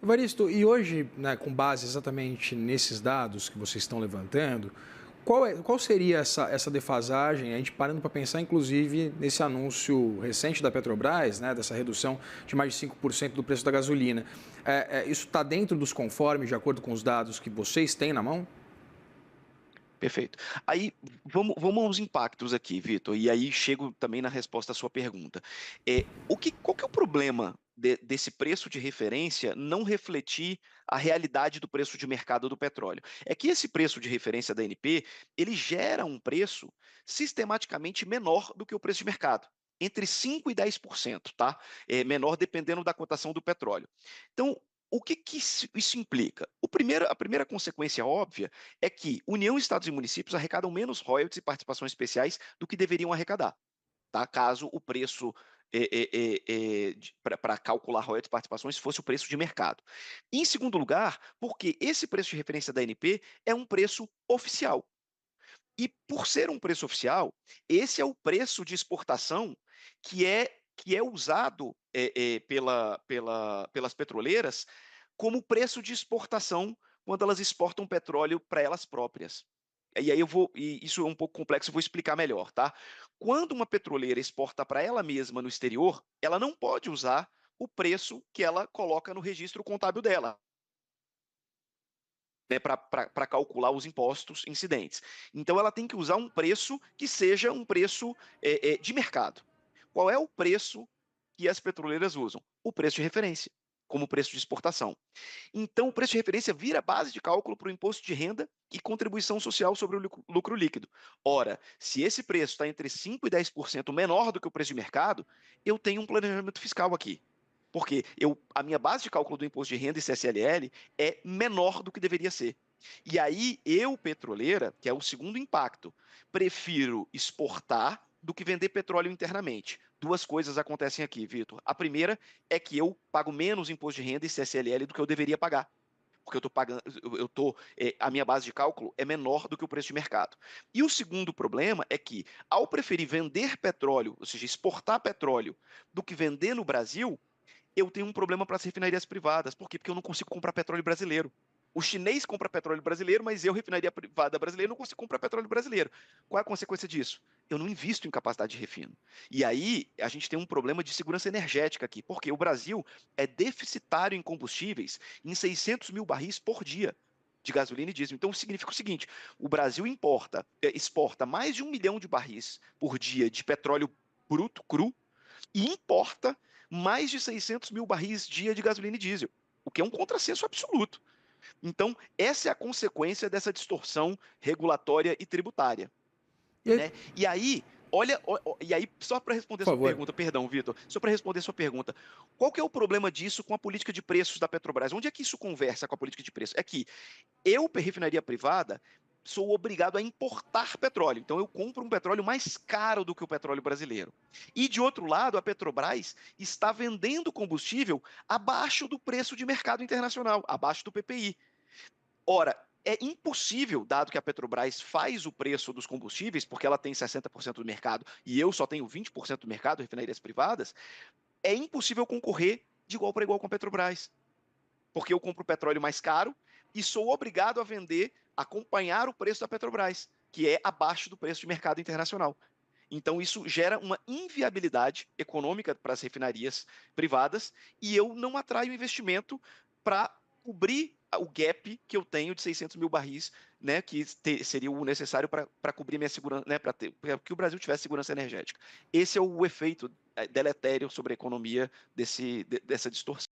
Evaristo, e hoje, né, com base exatamente nesses dados que vocês estão levantando, qual seria essa defasagem? A gente parando para pensar, inclusive, nesse anúncio recente da Petrobras, né, dessa redução de mais de 5% do preço da gasolina. Isso está dentro dos conformes, de acordo com os dados que vocês têm na mão? Perfeito. Aí, vamos aos impactos aqui, Vitor, e aí chego também na resposta à sua pergunta. Qual que é o problema desse preço de referência não refletir a realidade do preço de mercado do petróleo? É que esse preço de referência da ANP, ele gera um preço sistematicamente menor do que o preço de mercado. Entre 5% e 10%, tá? Menor dependendo da cotação do petróleo. Então, o que, que isso implica? A primeira consequência óbvia é que União, Estados e municípios arrecadam menos royalties e participações especiais do que deveriam arrecadar, tá? Caso o preço para calcular royalties e participações fosse o preço de mercado. Em segundo lugar, porque esse preço de referência da ANP é um preço oficial. E por ser um preço oficial, esse é o preço de exportação que é usado pelas petroleiras como preço de exportação quando elas exportam petróleo para elas próprias. E aí isso é um pouco complexo, eu vou explicar melhor, tá? Quando uma petroleira exporta para ela mesma no exterior, ela não pode usar o preço que ela coloca no registro contábil dela, né, para calcular os impostos incidentes. Então, ela tem que usar um preço que seja um preço de mercado. Qual é o preço que as petroleiras usam? O preço de referência, como preço de exportação. Então, o preço de referência vira base de cálculo para o imposto de renda e contribuição social sobre o lucro líquido. Ora, se esse preço está entre 5% e 10% menor do que o preço de mercado, eu tenho um planejamento fiscal aqui. Porque a minha base de cálculo do imposto de renda e CSLL é menor do que deveria ser. E aí, eu, petroleira, que é o segundo impacto, prefiro exportar do que vender petróleo internamente. Duas coisas acontecem aqui, Vitor. A primeira é que eu pago menos imposto de renda e CSLL do que eu deveria pagar. Porque eu estou pagando, a minha base de cálculo é menor do que o preço de mercado. E o segundo problema é que, ao preferir vender petróleo, ou seja, exportar petróleo, do que vender no Brasil, eu tenho um problema para as refinarias privadas. Por quê? Porque eu não consigo comprar petróleo brasileiro. O chinês compra petróleo brasileiro, mas eu, refinaria privada brasileira, não consigo comprar petróleo brasileiro. Qual é a consequência disso? Eu não invisto em capacidade de refino. E aí a gente tem um problema de segurança energética aqui, porque o Brasil é deficitário em combustíveis em 600 mil barris por dia de gasolina e diesel. Então significa o seguinte: o Brasil exporta mais de 1 milhão de barris por dia de petróleo bruto, cru, e importa mais de 600 mil barris dia de gasolina e diesel, o que é um contrassenso absoluto. Então, essa é a consequência dessa distorção regulatória e tributária, E aí, né? E aí, e aí, só para responder a por sua favor. pergunta, perdão, Vitor, só para responder a sua pergunta, qual que é o problema disso com a política de preços da Petrobras? Onde é que isso conversa com a política de preços? É que eu, refinaria privada, sou obrigado a importar petróleo. Então, eu compro um petróleo mais caro do que o petróleo brasileiro. E, de outro lado, a Petrobras está vendendo combustível abaixo do preço de mercado internacional, abaixo do PPI. Ora, é impossível, dado que a Petrobras faz o preço dos combustíveis, porque ela tem 60% do mercado e eu só tenho 20% do mercado, refinarias privadas, é impossível concorrer de igual para igual com a Petrobras, porque eu compro petróleo mais caro e sou obrigado a vender, acompanhar o preço da Petrobras, que é abaixo do preço de mercado internacional. Então, isso gera uma inviabilidade econômica para as refinarias privadas e eu não atraio investimento para cobrir o gap que eu tenho de 600 mil barris, né, que seria o necessário para cobrir minha segurança, né, para que o Brasil tivesse segurança energética. Esse é o efeito deletério sobre a economia dessa distorção.